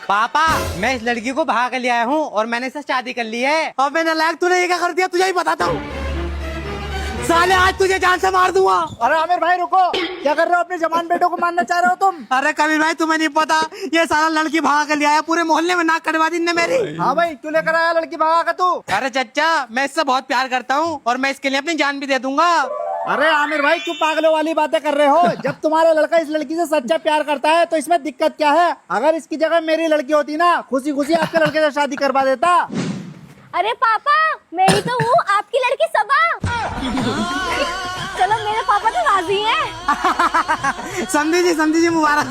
पापा मैं इस लड़की को भाग ले आया हूँ और मैंने इससे शादी कर ली है। और मैं नालायक, तूने ये क्या कर दिया तुझे ही बताता हूँ। साले आज तुझे जान से मार दूंगा। अरे आमिर भाई रुको, क्या कर रहे हो? अपने जवान बेटों को मारना चाह रहे हो तुम? अरे कबीर भाई तुम्हें नहीं पता, ये सारा लड़की भागा कर ले आया, पूरे मोहल्ले में नाक कटवा दी ने मेरी। हाँ भाई, क्यों लेकर आया लड़की भगा का तू? अरे चच्चा मैं इससे बहुत प्यार करता हूँ और मैं इसके लिए अपनी जान भी दे दूंगा। अरे आमिर भाई क्यों पागलों वाली बातें कर रहे हो? जब तुम्हारा लड़का इस लड़की से सच्चा प्यार करता है तो इसमें दिक्कत क्या है? अगर इसकी जगह मेरी लड़की होती ना, खुशी खुशी आपके लड़के से शादी करवा देता। अरे पापा मैं ही तो हूँ आपकी लड़की सबा। चलो मेरे पापा तो राजी हैं। समझी जी मुबारक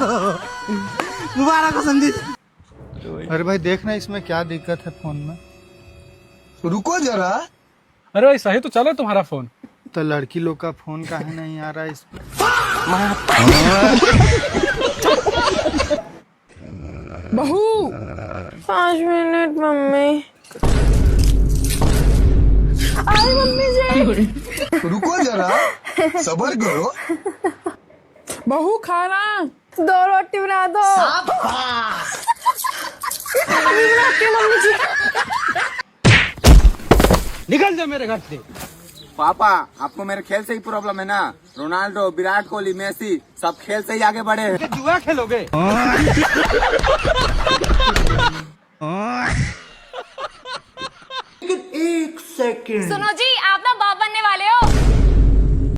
हो समझी जी। अरे भाई देखना इसमें क्या दिक्कत है फोन में। रुको जरा। अरे भाई सही तो चलो तुम्हारा फोन। तो लड़की लोग का फोन काहे नहीं आ रहा है इसमें? बहू 5 मिनट मम्मी। अरे मम्मी जी रुको जरा, सब्र करो। बहू खाना 2 रोटी बना दो। अभी बनाती हूँ मम्मी जी। निकल जाओ मेरे घर से। पापा आपको मेरे खेल से ही प्रॉब्लम है ना? रोनाल्डो, विराट कोहली, मेसी सब खेल से ही आगे बढ़े हैं। जुआ खेलोगे? एक सेकंड। सुनो जी, आप ना बाप बनने वाले हो।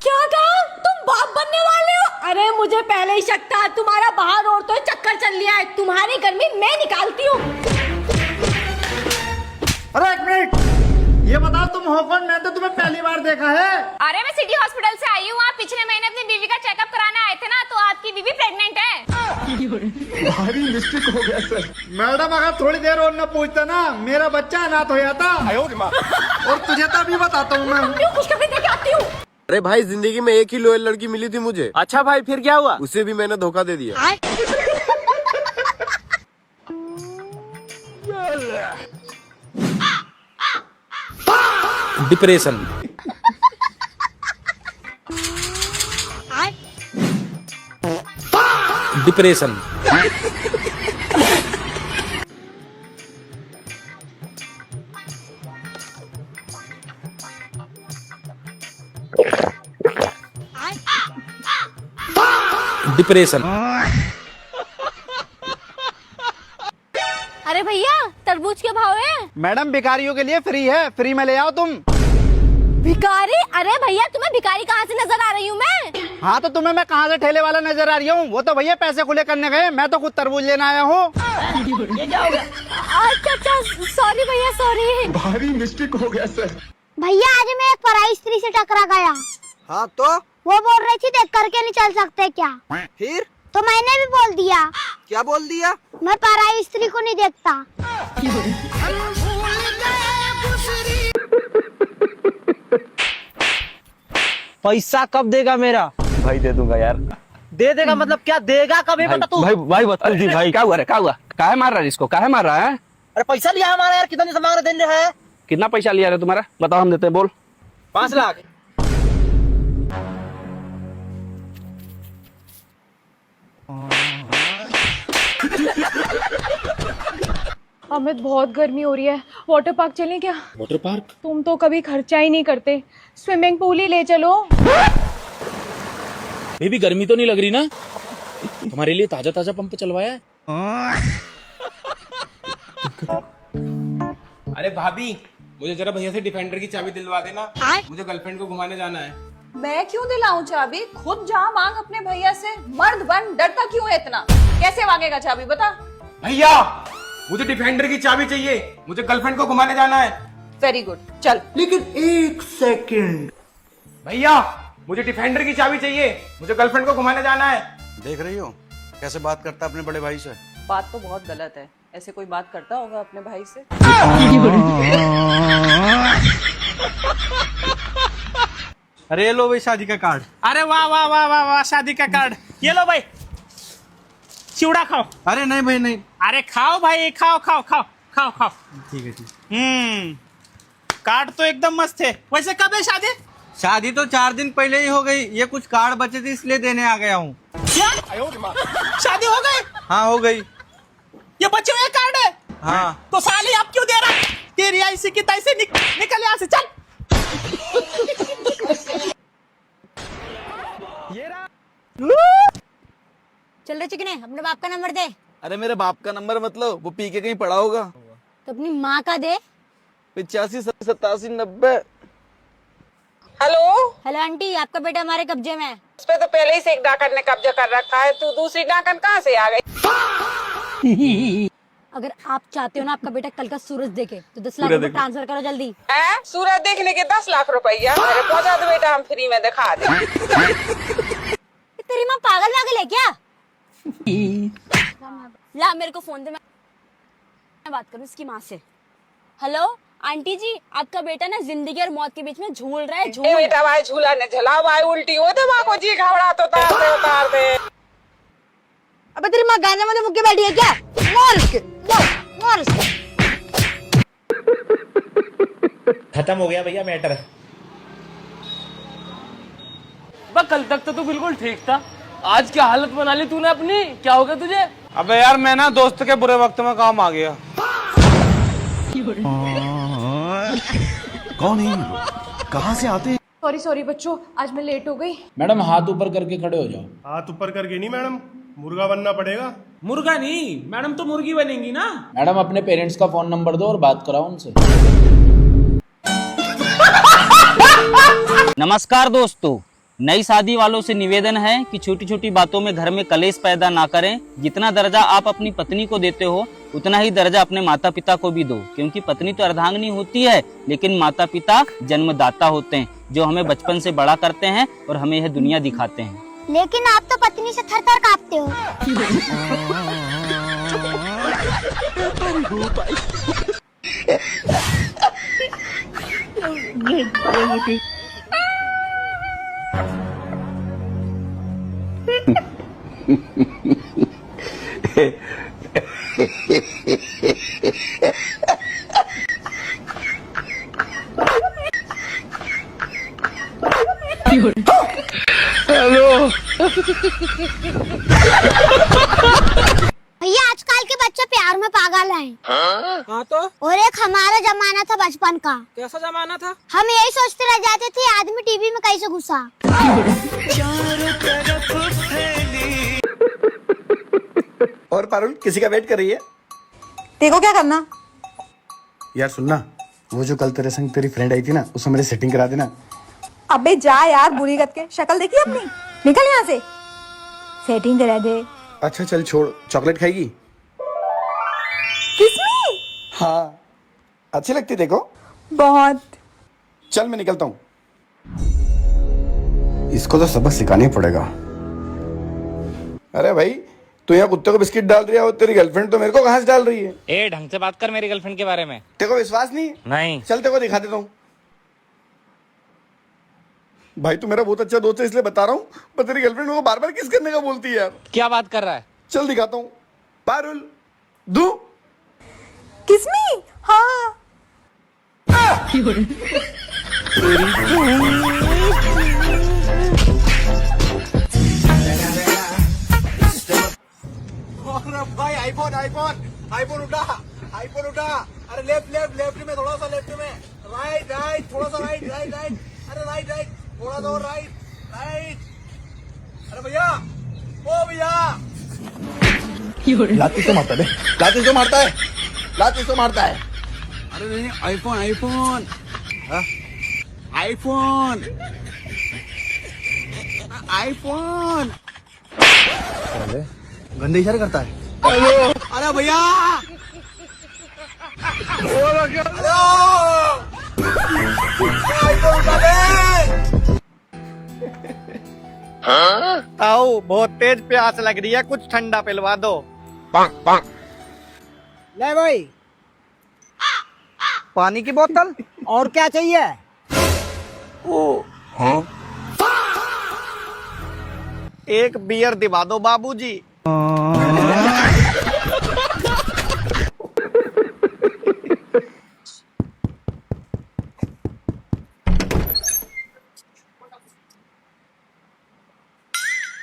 क्या कहा? तुम बाप बनने वाले हो? अरे मुझे पहले ही शक था, तुम्हारा बाहर और तो चक्कर चल लिया है। तुम्हारी गर्मी मैं निकालती हूँ। अरे एक मिनट, ये बताओ तुम हो कौन? मैं तो तुम्हें पहली बार देखा है। अरे मैं सिटी हॉस्पिटल से आई हूँ। आप पिछले महीने अपनी बीवी का चेकअप कराने आए थे ना, तो आपकी बीवी प्रेग्नेंट है। भारी मिस्टेक हो गया सर। मैडम अगर थोड़ी देर और न पूछता ना, मेरा बच्चा अनाथ हो जाता। और तुझे तो अभी बताता हूँ मैं। क्यों खुशखबरी देके आती हूँ? अरे भाई जिंदगी में एक ही लॉयल लड़की मिली थी मुझे। अच्छा भाई फिर क्या हुआ? उसे भी मैंने धोखा दे दिया। डिप्रेशन। डिप्रेशन। डिप्रेशन। अरे भैया तरबूज के भाव है? मैडम भिखारियों के लिए फ्री है, फ्री में ले आओ तुम। भिखारी? अरे भैया तुम्हें भिखारी कहाँ से नजर आ रही हूँ मैं? हाँ तो तुम्हें मैं कहाँ से ठेले वाला नजर आ रही हूँ? वो तो भैया पैसे खुले करने गए, मैं तो खुद तरबूज लेने आया हूँ। अच्छा सॉरी भैया सॉरी। भारी मिस्टेक हो गया सर। भैया आज मैं एक पराई स्त्री से टकरा गया। हाँ तो वो बोल रही थी देख करके नहीं चल सकते क्या? फिर तो मैंने भी बोल दिया। क्या बोल दिया? मैं पराई स्त्री को नहीं देखता। पैसा कब देगा मेरा? भाई दे दूंगा यार। दे देगा मतलब क्या देगा कब? बता तू। भाई बता दी भाई। क्या हुआ रे? क्या हुआ? काहे मार रहा है इसको? काहे मार रहा है? अरे पैसा लिया हमारा यार, कितने से मांग रहे है? कितना पैसा लिया रे तुम्हारा? बताओ हम देते हैं। बोल। 5 लाख। अमित बहुत गर्मी हो रही है, वाटर पार्क चलें क्या? Water park? तुम तो कभी खर्चा ही नहीं करते, स्विमिंग पूल ही ले चलो। बेबी गर्मी तो नहीं लग रही ना? तुम्हारे लिए ताजा ताजा पंप चलवाया है। अरे भाभी मुझे जरा भैया से डिफेंडर की चाबी दिलवा देना, मुझे गर्लफ्रेंड को घुमाने जाना है। मैं क्यों दिलाऊं चाबी? खुद जा मांग अपने भैया से। मर्द बन, डरता क्यों है इतना? कैसे मांगेगा चाबी बता? भैया मुझे डिफेंडर की चाबी चाहिए, मुझे गर्लफ्रेंड को घुमाने जाना है। वेरी गुड, चल। लेकिन एक सेकंड। भैया मुझे डिफेंडर की चाबी चाहिए, मुझे गर्लफ्रेंड को घुमाने जाना है। देख रही हो कैसे बात करता अपने बड़े भाई से? बात तो बहुत गलत है, ऐसे कोई बात करता होगा अपने भाई से? अरे ये लो भाई शादी का कार्ड। अरे वाह वाह वाह वाह वाह, शादी का कार्ड। ये लो भाई, चिवड़ा खाओ। अरे नहीं भाई नहीं। अरे खाओ भाई, खाओ खाओ खाओ खाओ खाओ। ठीक है। कार्ड तो एकदम मस्त है। वैसे कब है शादी? शादी तो 4 दिन पहले ही हो गई, ये कुछ कार्ड बचे थे इसलिए देने आ गया हूँ। क्या? शादी हो गई? हाँ हो गई। ये बच्चे हुए हाँ तो साले अब क्यों दे रहा है? तेरी ऐसी की तैसे निकल यहाँ से, चल। चल रहे चिकने, अपने बाप का नंबर दे। अरे मेरे बाप का नंबर मतलब वो पी के कहीं पड़ा होगा। तो अपनी माँ का दे। 85 87 90। हेलो, हेलो आंटी, आपका बेटा हमारे कब्जे में है। उस पे तो पहले ही से एक डाकन ने कब्जा कर रखा है, तू दूसरी डाकन कहाँ से आ गई? अगर आप चाहते हो ना आपका बेटा कल का सूरज देखे तो 10 लाख रुपए ट्रांसफर करो जल्दी। सूरज देखने के 10 लाख रुपया? अरे पहुंचा दो बेटा, हम फ्री में दिखा दे। तेरी माँ पागल वागल है क्या? ला मेरे को फोन दे, मैं बात करूँ इसकी माँ से। हेलो आंटी जी, आपका बेटा ना जिंदगी और मौत के बीच में झूल रहा है। ए बेटा भाई, झूला ने झला भाई, उल्टी हो दे माँ को, जी घबरा तो उतार दे। अबे तेरी माँ गाने वाले मुक्के बैठी है क्या? मार इसके, मार इसके। खत्म हो गया भैया मैटर। कल तक तो तू बिल्कुल ठीक था, आज क्या हालत बना ली तूने अपनी? क्या हो गया तुझे? अबे यार मैं ना दोस्त के बुरे वक्त में काम आ गया। कौन है? कहाँ से आते हैं? सॉरी सॉरी बच्चों, आज मैं लेट हो गई। मैडम हाथ ऊपर करके खड़े हो जाओ। हाथ ऊपर करके नहीं मैडम, मुर्गा बनना पड़ेगा। मुर्गा नहीं मैडम, तो मुर्गी बनेंगी ना। मैडम अपने पेरेंट्स का फोन नंबर दो और बात कराओ उनसे। नमस्कार दोस्तों, नई शादी वालों से निवेदन है कि छोटी छोटी बातों में घर में कलेश पैदा ना करें। जितना दर्जा आप अपनी पत्नी को देते हो उतना ही दर्जा अपने माता पिता को भी दो, क्योंकि पत्नी तो अर्धांगिनी होती है लेकिन माता पिता जन्मदाता होते हैं, जो हमें बचपन से बड़ा करते हैं और हमें यह दुनिया दिखाते हैं। लेकिन आप तो पत्नी से थर थर कांपते हो। भैया आजकल के बच्चे प्यार में पागल हैं। हाँ तो और एक हमारा जमाना था बचपन का। कैसा जमाना था? हम यही सोचते रह जाते थे आदमी टीवी में कैसे घुसा। और पारुल किसी का वेट कर रही है? देखो क्या करना। यार सुनना, वो जो कल तेरे संग तेरी फ्रेंड आई थी ना, उससे मेरी सेटिंग करा देना। अबे जा यार, बुरी गत के शक्ल देखी अपनी, निकल यहाँ से। सेटिंग करा दे। अच्छा चल छोड़, चॉकलेट खाएगी? किसमें? हाँ अच्छी लगती देखो। बहुत। चल मैं निकलता हूँ, इसको तो सबक सिखाना ही पड़ेगा। अरे भाई तू यहाँ कुत्ते को बिस्किट डाल रही है और तेरी गर्लफ्रेंड तो मेरे को घास डाल रही है। ए ढंग से बात कर मेरी गर्लफ्रेंड के बारे में। तेरे को विश्वास नहीं? नहीं। चल तेरे को दिखा देता हूँ। भाई तू मेरा बहुत अच्छा दोस्त है इसलिए बता रहा हूँ, पर तेरी गर्लफ्रेंड को बार बार किस करने का बोलती है यार। क्या बात कर रहा है? चल दिखाता हूँ। पारुल दू किसमें? हाँ। भाई आईफोन आईफोन आईफोन उठा, आईफोन उठा। अरे लेफ्ट लेफ्ट लेफ्ट में, थोड़ा सा लेफ्ट में, राइट राइट, थोड़ा सा राइट राइट राइट, अरे राइट राइट, थोड़ा सा राइट राइट। अरे भैया, ओ भैया, लाती तो मारता है, लाती तो मारता है, लाती तो मारता है। अरे नहीं, आईफोन आईफोन आईफोन आईफोन। गंदे इशारे करता है। अरे भैया, ताऊ बहुत तेज प्यास लग रही है, कुछ ठंडा पिलवा दो। ले भाई पानी की बोतल, और क्या चाहिए? एक बियर दिवा दो बाबूजी।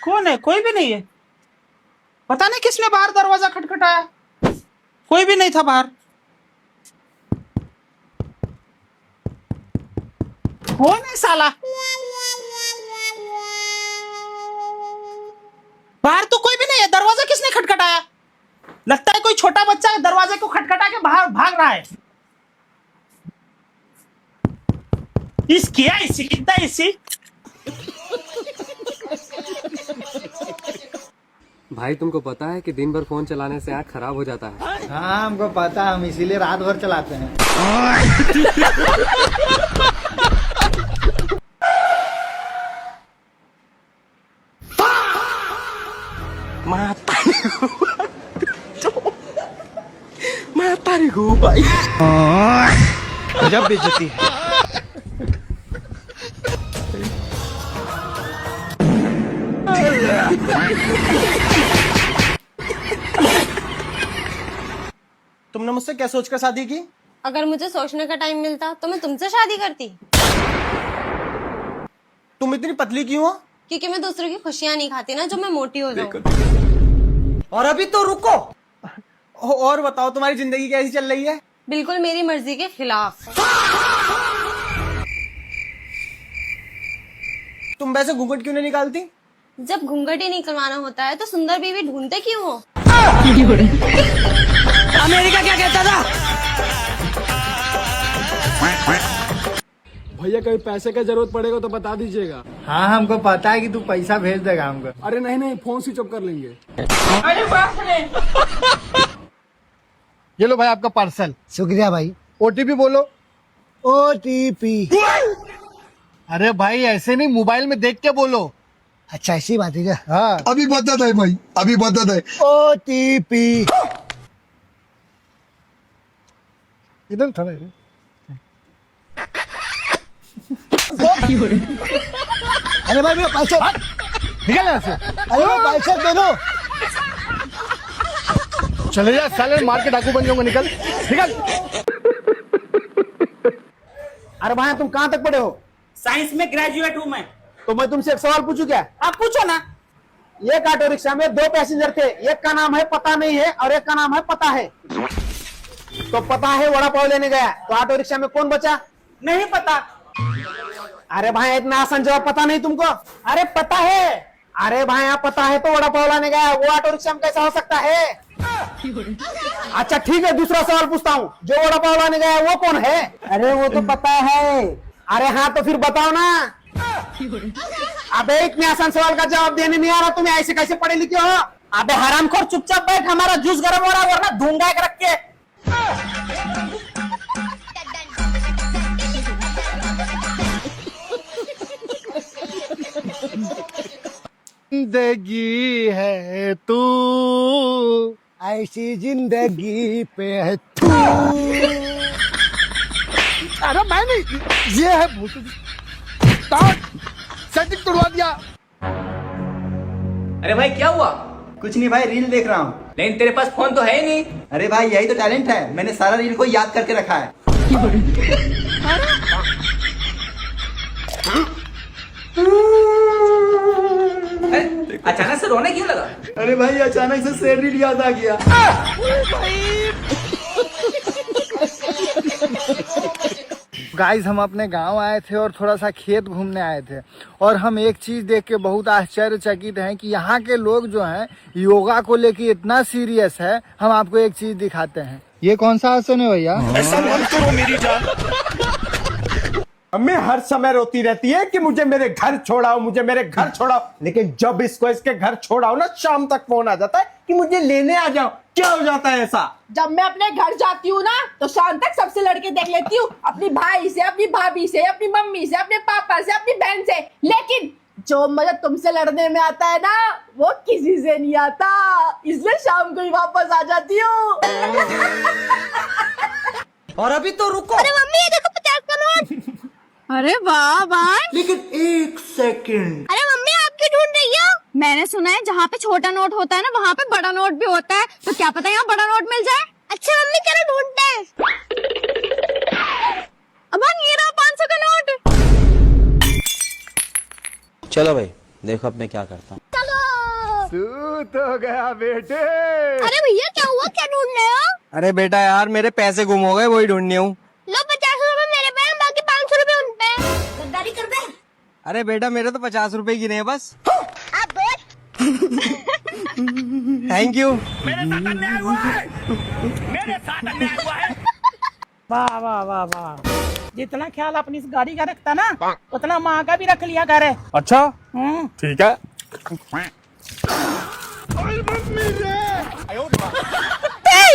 कौन है? कोई भी नहीं है। पता नहीं किसने बाहर दरवाजा खटखटाया। कोई भी नहीं था बाहर। कौन है साला? बाहर तो कोई भी नहीं है। दरवाजा किसने खटखटाया? लगता है कोई छोटा बच्चा दरवाजे को खटखटा के बाहर भाग रहा है। इस क्या इसी कितना इसी? भाई तुमको पता है कि दिन भर फोन चलाने से आँख खराब हो जाता है। हाँ हमको पता, हम इसीलिए रात भर चलाते हैं। माता रे भाई गजब बेइज्जती है। तुमने मुझसे क्या सोचकर शादी की? अगर मुझे सोचने का टाइम मिलता तो मैं तुमसे शादी करती। तुम इतनी पतली क्यों हो? क्योंकि मैं दूसरों की खुशियां नहीं खाती ना, जो मैं मोटी हो जाऊं। और अभी तो रुको, और बताओ तुम्हारी जिंदगी कैसी चल रही है? बिल्कुल मेरी मर्जी के खिलाफ। तुम वैसे घूंघट क्यों नहीं निकालती? जब घूंघट ही निकलवाना होता है तो सुंदर बीवी ढूंढते क्यों हो? अमेरिका क्या कहता था? भैया कभी पैसे का जरूरत पड़ेगा तो बता दीजिएगा। हाँ हमको पता है कि तू पैसा भेज देगा हमको। अरे नहीं नहीं, फोन स्विच ऑफ कर लेंगे। ये लो भाई आपका पार्सल। शुक्रिया भाई। ओटीपी बोलो। ओटीपी। अरे भाई ऐसे नहीं, मोबाइल में देख के बोलो। अच्छा ऐसी बात है क्या? हाँ अभी बता दे भाई, अभी बता दे। ओटीपी। इधर था ना। अरे भाई मेरे पैसे निकल यहाँ से। अरे भाई पैसे दे दो। चले जा साले, मार के डाकू बन जाऊंगा। निकल निकल। अरे भाई तुम कहाँ तक पढ़े हो? साइंस में ग्रेजुएट हूँ मैं। तो मैं तुमसे एक सवाल पूछूं क्या? आप पूछो ना। एक ऑटो रिक्शा में दो पैसेंजर थे, एक का नाम है पता नहीं है और एक का नाम है पता है। तो पता है वड़ा पाव लेने गया, तो ऑटो रिक्शा में कौन बचा? नहीं पता। अरे भाई इतना आसान जवाब पता नहीं तुमको? अरे पता है। अरे भाई आप पता है तो वड़ा पाव लाने गया, वो ऑटो रिक्शा में कैसा हो सकता है? अच्छा ठीक है, दूसरा सवाल पूछता हूँ, जो वड़ा पाव लाने गया वो कौन है? अरे वो तो पता है। अरे हाँ तो फिर बताओ ना। अबे इतने आसान सवाल का जवाब देने नहीं आ रहा तुम्हें, ऐसे कैसे पढ़े लिखे हो? अबे हरामखोर चुपचाप बैठ, हमारा जूस गर्म हो रहा है वरना धूंगा के रख के। जिंदगी है तू, ऐसी जिंदगी पे है तू। अरे मैं नहीं, ये है सेटिंग तोड़वा दिया। अरे भाई क्या हुआ? कुछ नहीं भाई, रील देख रहा हूँ। लेकिन तेरे पास फोन तो है ही नहीं। अरे भाई यही तो टैलेंट है, मैंने सारा रील को याद करके रखा है। अचानक से रोने क्यों लगा? अरे भाई अचानक से शेर रील याद आ गया। गाइस हम अपने गांव आए थे और थोड़ा सा खेत घूमने आए थे, और हम एक चीज देख के बहुत आश्चर्यचकित हैं कि यहाँ के लोग जो हैं योगा को लेके इतना सीरियस है। हम आपको एक चीज दिखाते हैं। ये कौन सा आसन है भैया? ऐसा मत करो मेरी जान। अम्मी हर समय रोती रहती है कि मुझे मेरे घर छोड़ाओ, मुझे मेरे घर छोड़ाओ, लेकिन जब इसको इसके घर छोड़ाओ ना, शाम तक फोन आ जाता है कि मुझे लेने आ जाओ। क्या हो जाता है ऐसा? जब मैं अपने घर जाती हूँ ना तो शाम तक सबसे लड़के देख लेती हूँ, अपनी भाई से, अपनी भाभी से, अपनी मम्मी से, अपने पापा से, अपनी बहन से, लेकिन जो मजा तुमसे लड़ने में आता है ना वो किसी से नहीं आता, इसलिए शाम को ही वापस आ जाती हूँ। और अभी तो रुको। अरे मम्मी ये देखो 50 का नोट। अरे वाह वाह। लेकिन एक सेकंड। अरे मम्मी आप क्यों ढूंढ रही हो? मैंने सुना है जहाँ पे छोटा नोट होता है ना वहाँ पे बड़ा नोट भी होता है, तो क्या पता यहाँ बड़ा नोट मिल जाए। अच्छा मम्मी क्या ढूंढते हैं? अब ये रहा 500 का नोट। चलो भाई देखो अब मैं क्या करता हूँ। चलो। तू तो गया बेटे। अरे भैया क्या हुआ, क्या ढूंढ रहे हो? अरे बेटा यार मेरे पैसे गुम हो गए, वही ढूंढनी हूँ। लो 50 रुपए मेरे पे, बाकी 500 रुपए उन पे। गद्दारी कर दे। अरे बेटा मेरे तो 50 रुपए गिने हैं बस। अब थैंक यू। वाह वाह वाह वाह, जितना ख्याल अपनी इस गाड़ी का रखता ना, उतना माँ का भी रख लिया कर। अच्छा ठीक है।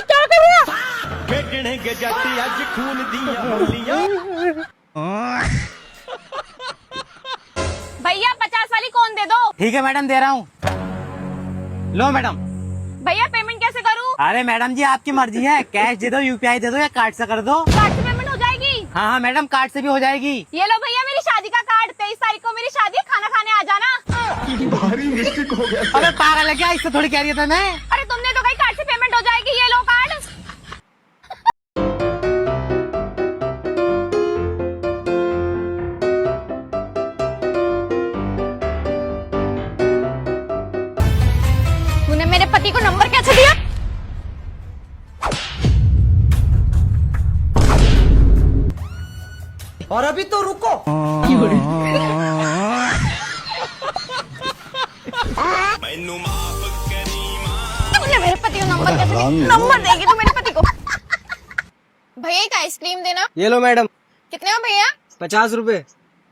क्या कर रहा? भैया 50 वाली कौन दे दो। ठीक है मैडम दे रहा हूँ। लो मैडम। भैया पेमेंट कैसे करूँ? अरे मैडम जी आपकी मर्जी है, कैश दे दो, यूपीआई दे दो या कार्ड से कर दो। कार्ड से पेमेंट हो जाएगी? हाँ हाँ मैडम कार्ड से भी हो जाएगी। ये लो भैया मेरी शादी का कार्ड, 23 तारीख को मेरी शादी है, खाना खाने आ जाना। अरे पागल है क्या, इससे थोड़ी कह रही है मैं। अरे तुमने तो कही कार्ड से पेमेंट हो जाएगी, ये लो कार्ड। तूने मेरे पति को नंबर कैसे दिया? और अभी तो रुको। तूने मेरे पति को नंबर कैसे दिया? नंबर देगी तू मेरे पति को? भैया एक आइसक्रीम देना। ये लो मैडम। कितने का भैया? 50 रुपए।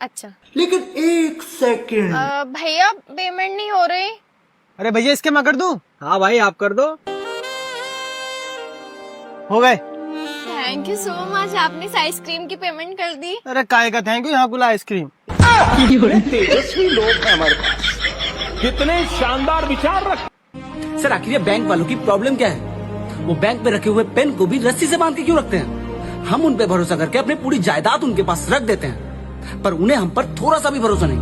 अच्छा। लेकिन 1 सेकंड। भैया पेमेंट नहीं हो रही। अरे भैया इसके मैं कर दूं? हाँ भाई आप कर दो। हो गए। थैंक यू सो मच, आपने इस आइसक्रीम की पेमेंट कर दी। अरे काय का थैंक यू, यहाँ कुला आइसक्रीम। तेजस्वी लोग हैं हमारे पास, कितने शानदार विचार रख। सर आखिर ये बैंक वालों की प्रॉब्लम क्या है? वो बैंक में रखे हुए पेन को भी रस्सी से बांध के क्यों रखते हैं? हम उन पे भरोसा करके अपनी पूरी जायदाद उनके पास रख देते हैं, पर उन्हें हम पर थोड़ा सा भी भरोसा नहीं,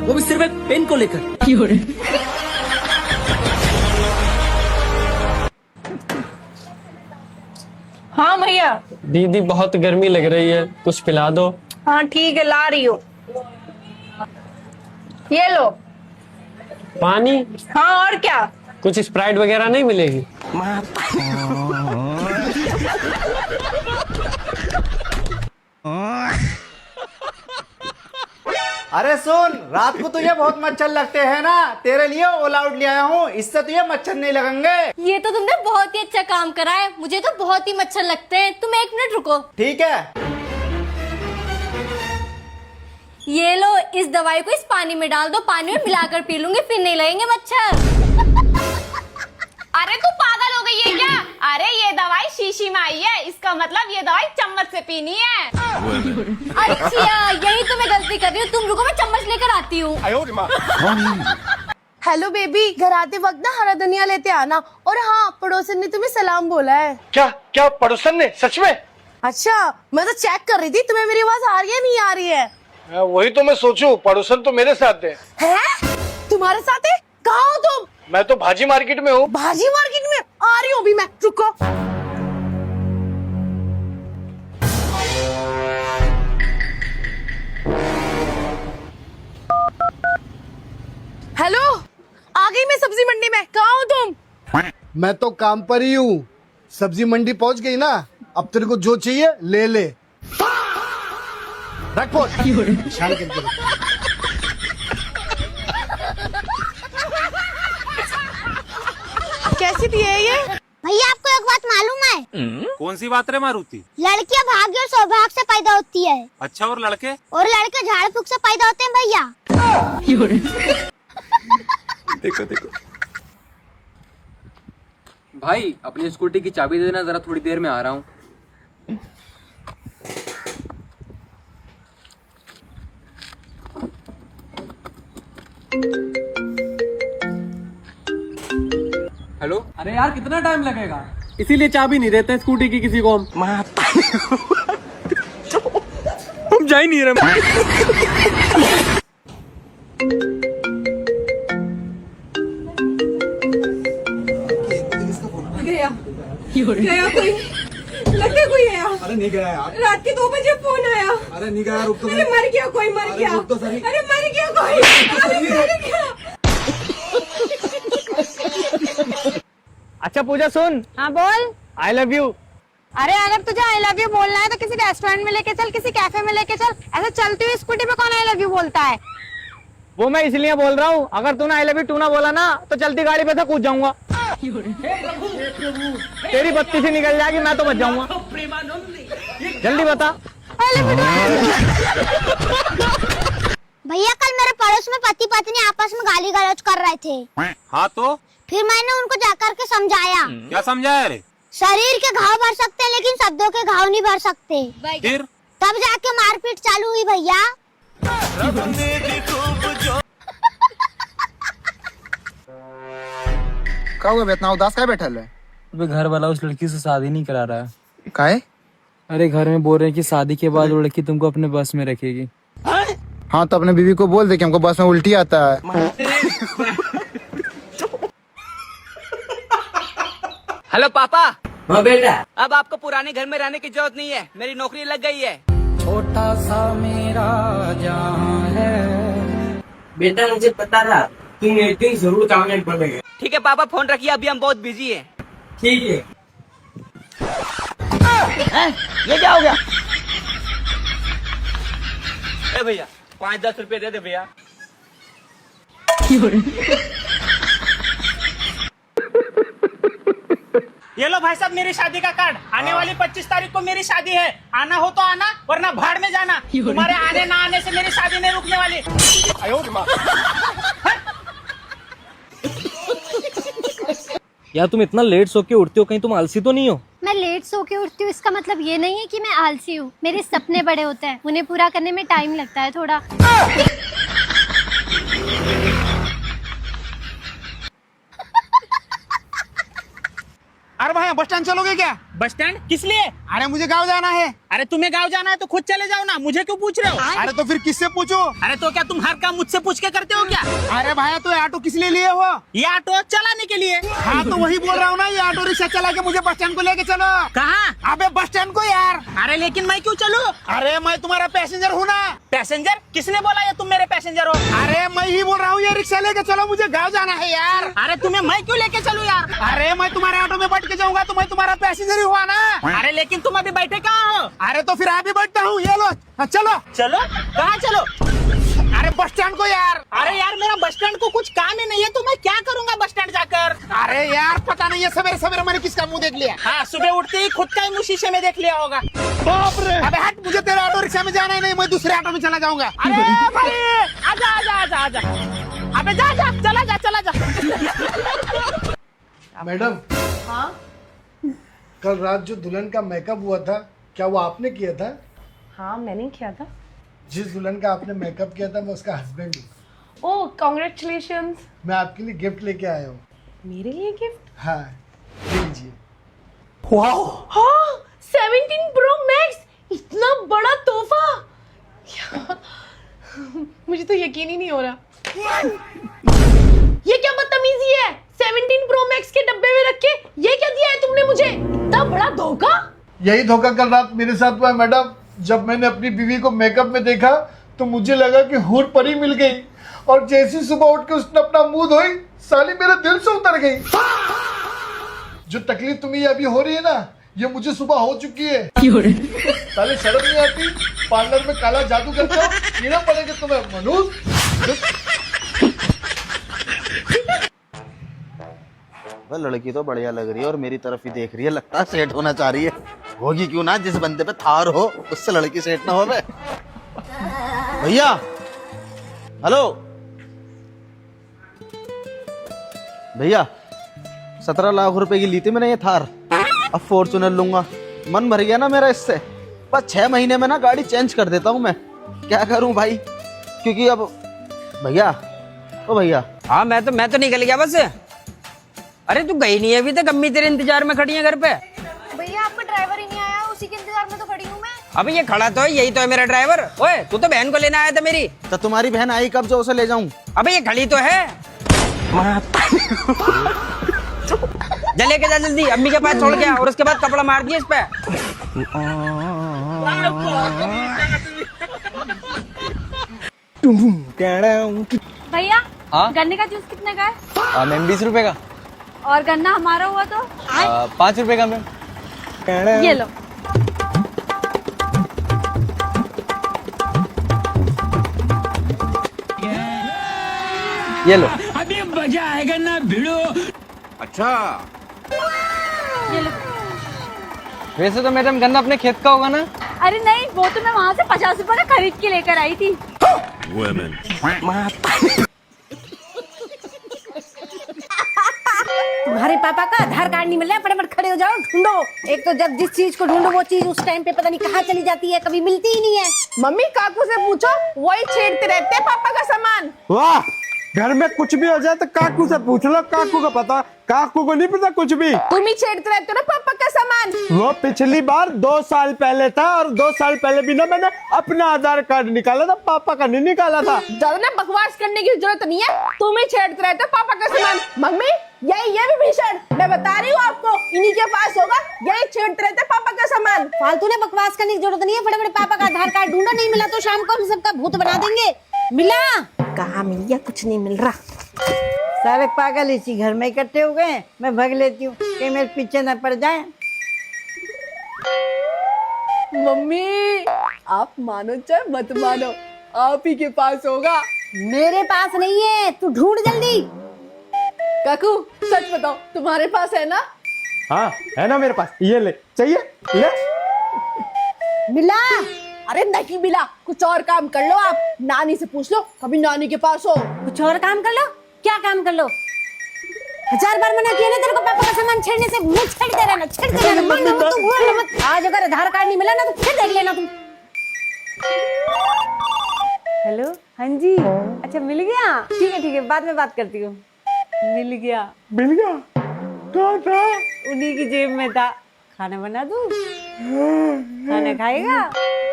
वो भी सिर्फ एक पेन को लेकर। हाँ भैया। दीदी बहुत गर्मी लग रही है, कुछ पिला दो। हाँ ठीक है, ला रही हूँ। ये लो पानी? हाँ और क्या? कुछ स्प्राइट वगैरह नहीं मिलेगी? अरे सुन, रात को तुझे बहुत मच्छर लगते हैं ना, तेरे लिए ऑल आउट ले आया हूँ, इससे तुझे मच्छर नहीं लगेंगे। ये तो तुमने बहुत ही अच्छा काम करा है, मुझे तो बहुत ही मच्छर लगते हैं। तुम 1 मिनट रुको। ठीक है। ये लो, इस दवाई को इस पानी में डाल दो, पानी में मिलाकर पी लूंगी, फिर नहीं लगेंगे मच्छर। अरे तू पागल हो गई है क्या? अरे ये दवाई शीशी में आई है, इसका मतलब ये दवाई चम्मच से पीनी है। अच्छा यही तो मैं गलती कर रही हूँ, तुम रुको मैं चम्मच लेकर आती हूँ। हेलो बेबी, घर आते वक्त ना हरा धनिया लेते आना। और हाँ, पड़ोसन ने तुम्हें सलाम बोला है। क्या क्या पड़ोसन ने? सच में? अच्छा, मैं तो चेक कर रही थी तुम्हें मेरी आवाज आ रही है नहीं आ रही है। वही तो मैं सोचूं, पड़ोसन तो मेरे साथ है। तुम्हारे साथ है? कहाँ हो तुम? मैं तो भाजी मार्केट में हूँ। भाजी मार्केट में? आ रही हूँ अभी मैं, रुको। हेलो, आ गई मैं सब्जी मंडी में, कहाँ हो तुम? मैं तो काम पर ही हूँ, सब्जी मंडी पहुँच गई ना, अब तेरे को जो चाहिए ले ले। रख फोन। शान करके रख। कैसी थी ये? भैया आपको एक बात मालूम है? कौन सी बात रे मारुति? लड़कियां भाग्य और सौभाग्य से पैदा होती है, अच्छा और लड़के? और लड़के झाड़ फूक से पैदा होते हैं भैया। देखो देखो भाई अपनी स्कूटी की चाबी दे देना, जरा थोड़ी देर में आ रहा हूँ। हेलो। अरे यार कितना टाइम लगेगा? इसीलिए चाबी नहीं देते स्कूटी की किसी को हम। हम जा ही नहीं रहे। गया कोई? लगता है कोई गया। अरे नहीं गया यार, रात के 2 बजे फोन आया। अरे नहीं गया, रुक तो अरे मर गया कोई, मर गया। रुक तो सही। अरे मर गया कोई, अरे मर गया। अच्छा पूजा सुन। हाँ बोल। I love you. अरे अगर तुझे आई लव यू बोलना है तो किसी रेस्टोरेंट में लेके चल, किसी कैफे में लेके चल। ऐसे चलती हुई स्कूटी पे कौन आई लव यू बोलता है? वो मैं इसलिए बोल रहा हूँ, अगर तूने आई लव यू टू ना बोला ना तो चलती गाड़ी पे से कूद जाऊंगा। तेरी बत्ती से निकल जाएगी, मैं तो बच जाऊंगा। जल्दी बता। भैया कल मेरे पड़ोस में पति पत्नी आपस में गाली गलौज कर रहे थे। हाँ तो फिर मैंने उनको जाकर के समझाया। क्या समझाया रे? शरीर के घाव भर सकते हैं लेकिन शब्दों के घाव नहीं भर सकते। फिर तब जाके मारपीट चालू हुई भैया। क्या हुआ, इतना उदास क्या बैठल है? अबे घर वाला उस लड़की से शादी नहीं करा रहा है। काहे? अरे घर में बोल रहे हैं कि शादी के बाद वो लड़की तुमको अपने बस में रखेगी। हाँ तो अपने बीवी को बोल दे कि हमको बस में उल्टी आता है। हेलो पापा। हाँ बेटा। अब आपको पुराने घर में रहने की जरूरत नहीं है, मेरी नौकरी लग गई है। छोटा सा मेरा जहां है। बेटा मुझे पता था तुम एक दिन जरूर कामयाब बनेगे। ठीक है पापा, फोन रखिए, अभी हम बहुत बिजी हैं। ठीक है। ये क्या हो गया? ए भैया 5-10 रुपए दे दे भैया। ये लो भाई साहब मेरी शादी का कार्ड। आने वाली 25 तारीख को मेरी शादी है, आना हो तो आना वरना भाड़ में जाना। तुम्हारे आने ना आने से मेरी शादी नहीं रुकने वाली। यार तुम इतना लेट सो के उठते हो, कहीं तुम आलसी तो नहीं हो? मैं लेट सो के उठती हूँ इसका मतलब ये नहीं है कि मैं आलसी हूँ। मेरे सपने बड़े होते हैं, उन्हें पूरा करने में टाइम लगता है थोड़ा। अरे भाई बस स्टैंड चलोगे क्या? बस स्टैंड किस लिए? अरे मुझे गांव जाना है। अरे तुम्हें गांव जाना है तो खुद चले जाओ ना, मुझे क्यों पूछ रहे हो? अरे तो फिर किससे पूछो? अरे तो क्या तुम हर काम मुझसे पूछ के करते हो क्या? अरे भाई तो ऑटो किस लिए लिए हो? ये ऑटो चलाने के लिए। हाँ तो वही बोल रहा हूँ ना, ये ऑटो रिक्शा चला के मुझे बस स्टैंड को लेके चलो। कहाँ? अबे बस स्टैंड को यार। अरे लेकिन मैं क्यों चलूं? अरे मैं तुम्हारा पैसेंजर हूँ ना। पैसेंजर? किसने बोला ये तुम मेरे पैसेंजर हो? अरे मैं ही बोल रहा हूँ, ये रिक्शा लेके चलो, मुझे गाँव जाना है यार। अरे तुम्हें मैं क्यों लेके चलूं यार? अरे मैं तुम्हारे ऑटो में बैठ के जाऊंगा तो मैं तुम्हारा पैसेंजर ही हुआ ना। अरे लेकिन तुम अभी बैठे कहाँ हो? अरे तो फिर अभी बैठता हूँ, ये लो। चलो चलो। कहाँ चलो? अरे बस स्टैंड को यार। अरे यार मेरा बस स्टैंड को कुछ काम ही नहीं है तो मैं क्या करूंगा बस स्टैंड जाकर? अरे यार पता नहीं है सवेरे सवेरे मैंने किसका मुंह देख लिया। हाँ सुबह उठते ही खुद का ही मुंह शीशे में देख लिया होगा। बाप रे। अबे हट, मुझे तेरे ऑटो रिक्शा में जाना ही नहीं, मैं दूसरे ऑटो में चला जाऊंगा। अरे भाई आजा आजा आजा आजा। अबे जा जा, चला जा चला जा। मैडम। हाँ कल रात जो दुल्हन का मेकअप हुआ था, क्या वो आपने किया था? हाँ मैंने किया था। जिस दुल्हन का आपने मेकअप किया था मैं उसका हस्बैंड हूँ। ओह कॉन्ग्रेचुलेशंस। मैं आपके लिए गिफ्ट लेके आया हूँ। मेरे लिए गिफ्ट? हाँ ले लीजिए। हाँ 17 Pro Max, इतना बड़ा तोहफा। मुझे तो यकीन ही नहीं हो रहा। ये क्या बदतमीजी है? 17 Pro Max के डब्बे में रख के ये क्या दिया है तुमने मुझे? इतना बड़ा धोखा। यही धोखा कल रात मेरे साथ हुआ मैडम। जब मैंने अपनी बीवी को मेकअप में देखा तो मुझे लगा कि हूर परी मिल गई, और जैसी सुबह उठ के उसने अपना मुंह धोई, साली मेरे दिल से उतर गई। जो तकलीफ तुम्हें ये अभी हो रही है ना, ये मुझे सुबह हो चुकी है। साले शर्म नहीं आती? पार्लर में काला जादू करते हो, कीड़ा पड़ेगा तुम्हें मनुष्य। लड़की तो बढ़िया लग रही है और मेरी तरफ ही देख रही है, लगता है सेट होना चाह रही है। होगी क्यों ना, जिस बंदे पे थार हो उससे लड़की सेट ना हो। भैया हेलो भैया, 17 लाख रुपए की ली थी मैंने ये थार, अब फॉर्च्यूनर लूंगा। मन भर गया ना मेरा इससे, बस 6 महीने में ना गाड़ी चेंज कर देता हूँ मैं। क्या करूँ भाई, क्योंकि अब भैया ओ भैया। हाँ मैं तो निकल गया बस। अरे तू गई नहीं है अभी तक, अम्मी तेरे इंतजार में खड़ी है घर पे। भैया आपका ड्राइवर ही नहीं आया, उसी के इंतजार में तो खड़ी हूँ मैं। अबे ये खड़ा तो है, यही तो है मेरा ड्राइवर। ओए तू तो बहन को लेने आया था मेरी। तो तुम्हारी बहन आई कब जो उसे ले जाऊं? अबे ये खड़ी तो है। जा लेके जा जल्दी, अम्मी के पास छोड़ के आ, और उसके बाद कपड़ा मार दिया इस पे। भैया हाँ? गन्ने का जूस कितने का है? मैम 20 रुपए का। और गन्ना हमारा हुआ तो? 5 रुपए का मैम। ये लो। ये लो। अभी मजा आएगा ना भिड़ो। अच्छा, ये लो। वैसे तो मैडम गन्ना अपने खेत का होगा ना? अरे नहीं, वो तो मैं वहाँ से 50 रुपए का खरीद के लेकर आई थी। तुम्हारे पापा का आधार कार्ड नहीं मिल रहा है, फटाफट खड़े हो जाओ, ढूंढो। एक तो जब जिस चीज को ढूंढो वो चीज उस टाइम पे पता नहीं कहाँ चली जाती है, कभी मिलती ही नहीं है। मम्मी काकू से पूछो, वही छेड़ते रहते हैं पापा का सामान। वाह, घर में कुछ भी हो जाए तो काकू से पूछ लो, काकू को पता। काकू को नहीं पता कुछ भी। तुम ही छेड़ते रहते हो ना पापा का सामान। वो पिछली बार 2 साल पहले था, और 2 साल पहले भी ना मैंने अपना आधार कार्ड निकाला था, पापा का नहीं निकाला था। ज्यादा ना बकवास करने की जरूरत नहीं है, तुम ही छेड़ते रहते हो पापा का सामान। मम्मी ये भी भीषण, मैं बता रही हूँ आपको, इन्हीं के पास होगा, यही छेड़ते रहते हैं पापा का सामान। फालतू ने बकवास करने की जरूरत नहीं है, फटाफट पापा का आधार कार्ड ढूंढो, नहीं मिला तो शाम को हम सबका भूत बना देंगे। मिला? कहाँ मिल गया, कुछ नहीं मिल रहा। सारे पागल इसी घर में इकट्ठे हो गए, मैं भाग लेती हूँ कहीं मेरे पीछे न पड़ जाए। मम्मी आप मानो चाहे मत मानो, आप ही के पास होगा। मेरे पास नहीं है, तू ढूंढ जल्दी। काकू सच बताओ, तुम्हारे पास है ना? हाँ है ना मेरे पास, ये ले, चाहिए ले। मिला? अरे नहीं मिला, कुछ और काम कर लो आप, नानी से पूछ लो, कभी नानी के पास हो। कुछ और काम कर लो? क्या काम कर लो? 1000 बार मना किया ना तेरे को पापा का सामान छेड़ने से, मुंह छेड़ते रहना, छेड़ते रहना, बोलना मत। आज अगर आधार कार्ड नहीं मिला ना तो फिर देख लेना तुम। हेलो, हाँ जी, अच्छा मिल गया? ठीक है, बाद में बात करती हूँ। मिल गया। कहाँ था? उन्हीं की जेब में था। खाना बना दूँ? खाना खाएगा?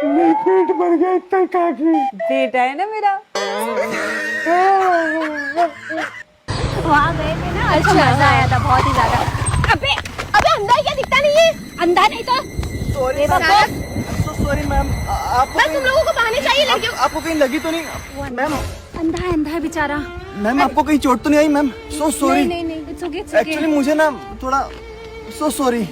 नहीं, पेट भर गया इतना काफी। बेटा है ना मेरा। वहाँ गए थे ना, अच्छा मजा आया था बहुत ही ज्यादा। अबे अंधा क्या दिखता नहीं है? अंधा नहीं तो सॉरी मैम, बस तुम लोगों को बहाने चाहिए लड़कियों। आपको कहीं लगी तो नहीं मैम? अंधा है बेचारा। मैम आपको कहीं चोट तो नहीं आई मैम? So sorry. नहीं, it's okay। एक्चुअली मुझे ना थोड़ा सो सॉरी।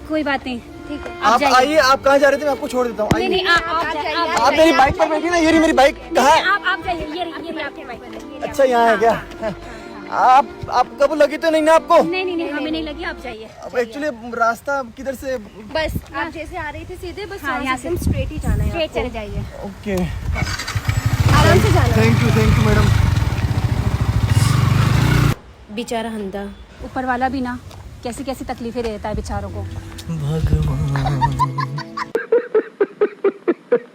कोई बात नहीं, ठीक है। आप आइए, आप कहाँ जा रहे थे? मैं आपको छोड़ देता हूँ। नहीं, आप मेरी बाइक पर बैठी ना, ये रही मेरी बाइक। कहाँ है? आप जाइए, ये आपकी बाइक। अच्छा यहाँ है क्या? आप कब लगी तो नहीं ना आपको? नहीं, हमें नहीं लगी, आप जाइए। अब एक्चुअली रास्ता किधर से? बस आप जैसे आ रही थी सीधे, बस यहाँ से स्ट्रेट ही जाना है, स्ट्रेट चले जाइए। ओके, आराम से जाना। Thank you madam. बेचारा अंधा। ऊपर वाला भी ना कैसी कैसी तकलीफें देता है बेचारों को। भगवान